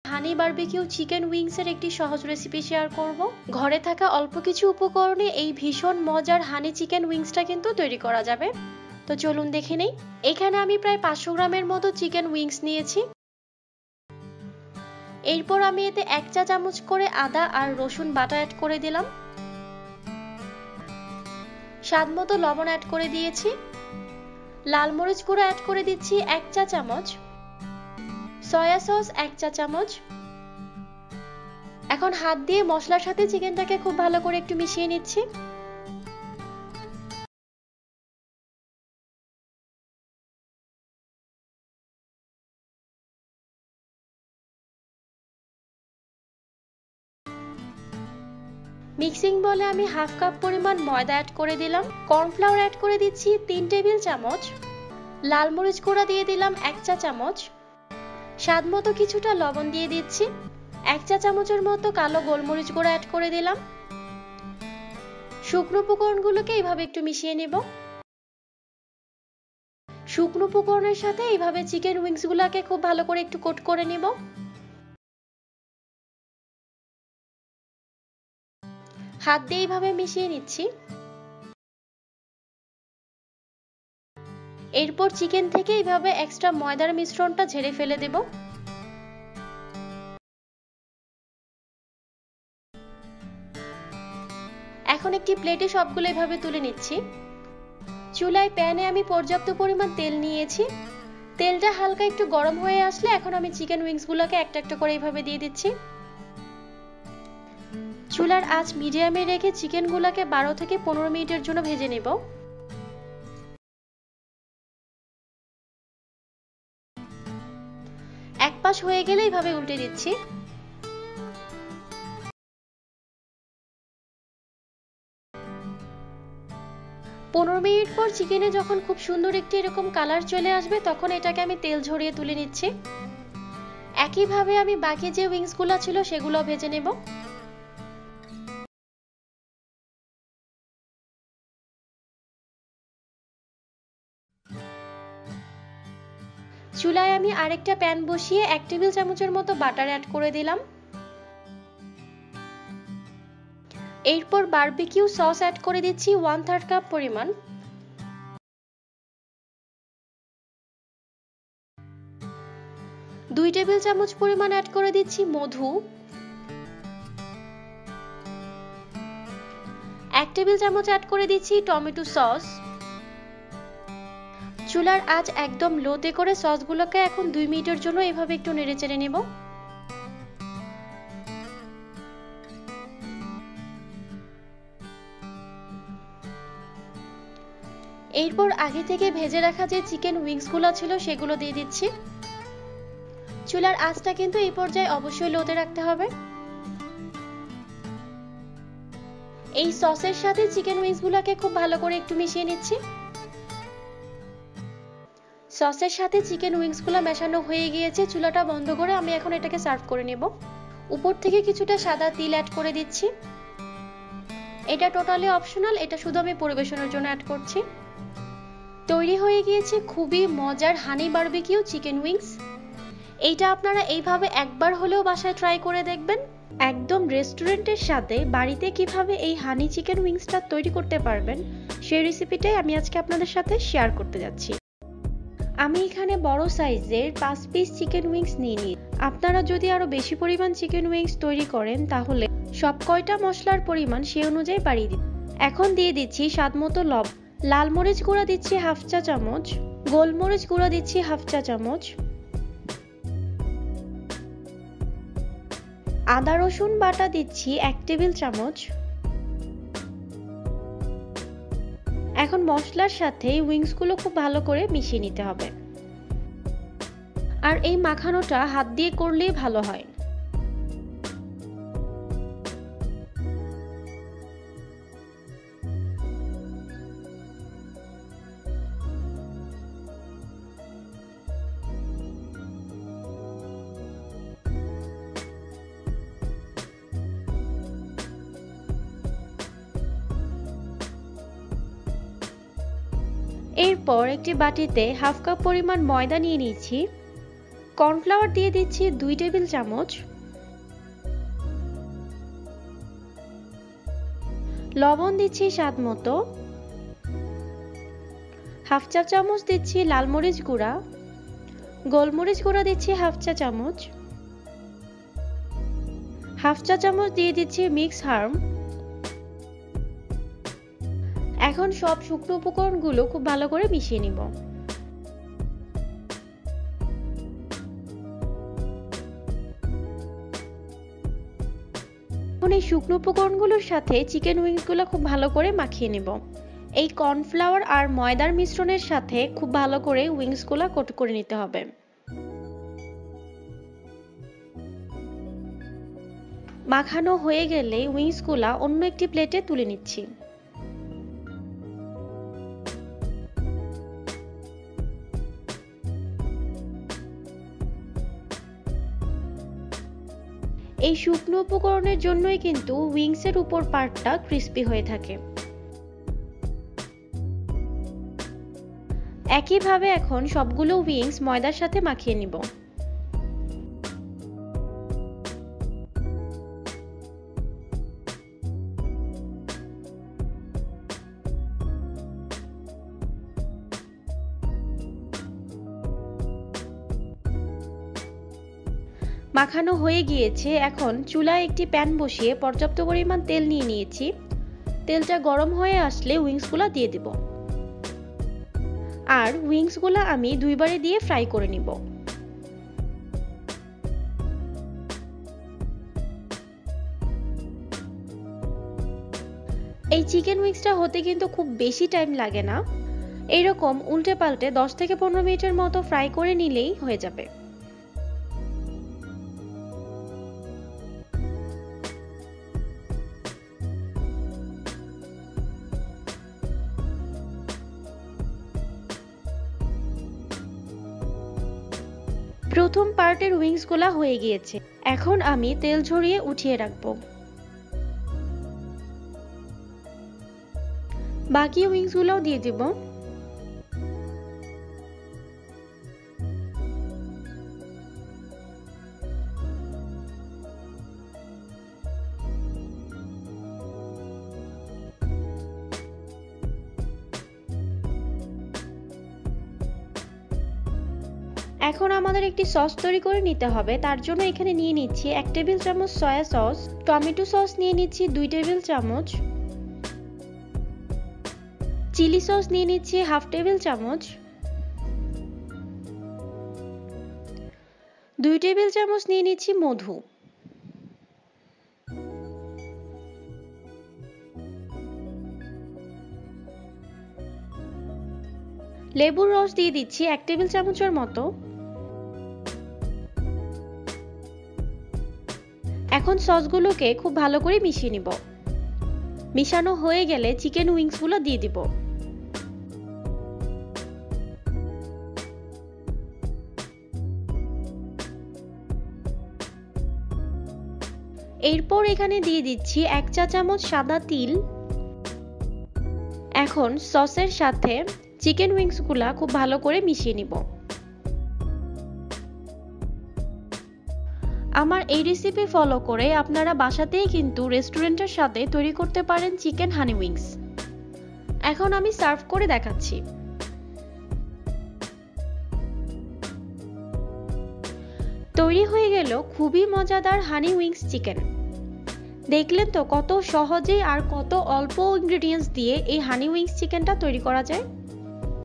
হানি barbecue chicken উইংসের একটি সহজ recipe share করব। ঘরে থাকা অল্প কিছু উপকরণে এই ভীষণ মজার হানি চিকেন উইংসটা কিন্তু তৈরি করা যাবে। তো চলুন দেখে নেই। এখানে আমি প্রায় 500 গ্রামের মতো চিকেন উইংস নিয়েছি। এরপর আমি এতে 1 চা চামচ করে আদা আর রসুন বাটা অ্যাড করে দিলাম। স্বাদমতো লবণ অ্যাড করে দিয়েছি। লাল মরিচ গুঁড়ো অ্যাড করে দিচ্ছি 1 চা চামচ। সয়া সস 1 চা চামচ। এখন হাত দিয়ে মশলার সাথে চিকেনটাকে খুব ভালো করে একটু মিশিয়ে নিচ্ছি। মিক্সিং বলে আমি হাফ কাপ পরিমাণ ময়দা অ্যাড করে দিলাম। কর্নফ্লাওয়ার অ্যাড করে দিচ্ছি 3 টেবিল চামচ। লাল মরিচ গুঁড়া দিয়ে দিলাম 1 চা চামচ। স্বাদমতো কিছুটা লবণ দিয়ে দিচ্ছি। 1 চা চামচের মতো কালো গোলমরিচ গুঁড়া অ্যাড করে দিলাম। শুকনো উপকরণগুলোকে এইভাবে একটু মিশিয়ে নেব। শুকনো উপকরণের সাথে এইভাবে চিকেন উইংস গুলাকে খুব ভালো করে একটু কোট করে নেব। হাত দিয়ে এইভাবে মিশিয়ে নিচ্ছি। এরপর চিকেন থেকে এইভাবে এক্সট্রা ময়দার মিশ্রণটা ঝেড়ে ফেলে দেব। এখন একটি প্লেটে সবগুলো এইভাবে তুলে নিচ্ছি। চুলায় প্যানে আমি পর্যাপ্ত পরিমাণ তেল নিয়েছি। তেলটা হালকা একটু গরম হয়ে আসলে এখন আমি চিকেন উইংস গুলোকে একটা একটা করে এইভাবে দিয়ে দিচ্ছি। চুলার আঁচ মিডিয়ামে রেখে চিকেন গুলোকে 12 থেকে 15 মিনিটের জন্য ভেজে নেব। এক পাশ হয়ে গেলে এইভাবে উল্টে দিচ্ছি। পনেরো মিনিট পর চিকেনে যখন খুব সুন্দর একটি এরকম কালার চলে আসবে তখন এটাকে আমি তেল ঝরিয়ে তুলে নিচ্ছি। একইভাবে আমি বাকি যে উইংস গুলো ছিল সেগুলো ভেজে নেব। চুলায় আমি আরেকটা প্যান বসিয়ে 1 টেবিল চামচের মতো বাটার অ্যাড করে দিলাম। এরপর বারবিকিউ সস অ্যাড করে দিচ্ছি 1/3 কাপ পরিমাণ। দুই টেবিল চামচ পরিমাণ অ্যাড করে দিচ্ছি মধু। 1 টেবিল চামচ অ্যাড করে দিচ্ছি টমেটো সস। চুলার আঁচ একদম লোতে করে সসগুলোকে এখন 2 মিনিটের জন্য এভাবে একটু নেড়েচেড়ে নেব। এরপর আগে থেকে ভেজে রাখা যে চিকেন উইংস গুলো ছিল সেগুলো দিয়ে দিচ্ছি। চুলার আঁচটা কিন্তু এই পর্যায়ে অবশ্যই লোতে রাখতে হবে। এই সসের সাথে চিকেন উইংস গুলোকে খুব ভালো করে একটু মিশিয়ে নিচ্ছি। সসের সাথে চিকেন উইংস গুলো মেশানো হয়ে গিয়েছে। চুলাটা বন্ধ করে আমি এখন এটাকে সার্ভ করে নেব। উপর থেকে কিছুটা সাদা তিল অ্যাড করে দিচ্ছি। এটা টোটালি অপশনাল, এটা শুধু আমি পরিবেশনের জন্য অ্যাড করছি। তৈরি হয়ে গিয়েছে খুবই মজার হানি বারবিকিউ চিকেন উইংস। এইটা আপনারা এইভাবে একবার হলেও বাসায় ট্রাই করে দেখবেন। একদম রেস্টুরেন্টের সাথে বাড়িতে কিভাবে এই হানি চিকেন উইংসটা তৈরি করতে পারবেন সেই রেসিপিটাই আমি আজকে আপনাদের সাথে শেয়ার করতে যাচ্ছি। আমি এখানে বড় সাইজের 5 পিস চিকেন উইংস নিয়ে নিই। আপনারা যদি আরো বেশি পরিমাণ চিকেন উইংস তৈরি করেন তাহলে সব কয়টা মশলার পরিমাণ সেই অনুযায়ী বাড়িয়ে দিন। এখন দিয়ে দিচ্ছি স্বাদমতো লবণ। লাল মরিচ গুঁড়া দিচ্ছি হাফ চা চামচ। গোলমরিচ গুঁড়া দিচ্ছি হাফ চা চামচ। আদা রসুন বাটা দিচ্ছি 1 টেবিল চামচ। এখন মশলার সাথে উইংস গুলো খুব ভালো করে মিশিয়ে নিতে হবে। আর এই মাখানোটা হাত দিয়ে করলেই ভালো হয়। এরপর একটি বাটিতে হাফ কাপ পরিমাণ ময়দা নিয়ে নিয়েছি। কর্নফ্লাওয়ার দিয়ে দিচ্ছি 2 টেবিল চামচ, লবণ দিচ্ছি স্বাদ মতো, হাফ চা চামচ দিচ্ছি লাল মরিচ গুঁড়া, গোলমরিচ গুঁড়া দিচ্ছি হাফ চা চামচ, হাফ চা চামচ দিয়ে দিচ্ছি মিক্স হার্ব। এখন সব শুকনো উপকরণগুলো খুব ভালো করে মিশিয়ে নিব। এখন এই শুকনো উপকরণগুলোর সাথে চিকেন উইংসগুলো খুব ভালো করে মাখিয়ে নেব। এই কর্নফ্লাওয়ার আর ময়দার মিশ্রণের সাথে খুব ভালো করে উইংসগুলো কোট করে নিতে হবে। মাখানো হয়ে গেলে উইংসগুলো অন্য একটি প্লেটে তুলে নিচ্ছি। এই শুকনো উপকরণের জন্যই কিন্তু উইংসের উপর পার্টটা ক্রিস্পি হয়ে থাকে। একইভাবে এখন সবগুলো উইংস ময়দার সাথে মাখিয়ে নিব। মাখানো হয়ে গিয়েছে। এখন চুলায় একটি প্যান বসিয়ে পর্যাপ্ত পরিমাণ তেল নিয়ে নিয়েছি। তেলটা গরম হয়ে আসলে উইংসগুলো দিয়ে দেব। আর উইংসগুলো আমি দুইবারে দিয়ে ফ্রাই করে নিব। এই চিকেন উইংসটা হতে কিন্তু খুব বেশি টাইম লাগে না। এইরকম উল্টে পাল্টে 10 থেকে 15 মিনিটের মতো ফ্রাই করে নিলেই হয়ে যাবে। প্রথম পার্টের উইংসগুলো হয়ে গিয়েছে। এখন আমি তেল ঝরিয়ে উঠিয়ে রাখবো। বাকি উইংসগুলোও দিয়ে দিব। এখন আমাদের একটি সস তৈরি করে নিতে হবে। তার জন্য এখানে নিয়ে নিচ্ছি 1 টেবিল চামচ সয়া সস, টমেটো সস নিয়ে নিচ্ছি 2 টেবিল চামচ, চিলি সস নিয়ে নিচ্ছি হাফ টেবিল চামচ, 2 টেবিল চামচ নিয়ে নিচ্ছি মধু, লেবুর রস দিয়ে দিচ্ছি 1 টেবিল চামচের মতো। এখন সসগুলোকে খুব ভালো করে মিশিয়ে নিব। মিশানো হয়ে গেলে চিকেন উইংসগুলো দিয়ে দিব। এরপর এখানে দিয়ে দিচ্ছি 1 চা চামচ সাদা তিল। এখন সসের সাথে চিকেন উইংসগুলো খুব ভালো করে মিশিয়ে নিব। আমার এই রেসিপি ফলো করে আপনারা বাসাতেই কিন্তু রেস্টুরেন্টের সাথে তৈরি করতে পারেন চিকেন হানি উইংস। এখন আমি সার্ভ করে দেখাচ্ছি। তৈরি হয়ে গেল খুবই মজাদার হানি উইংস চিকেন। দেখলেন তো কত সহজে আর কত অল্প ইনগ্রেডিয়েন্টস দিয়ে এই হানি উইংস চিকেনটা তৈরি করা যায়।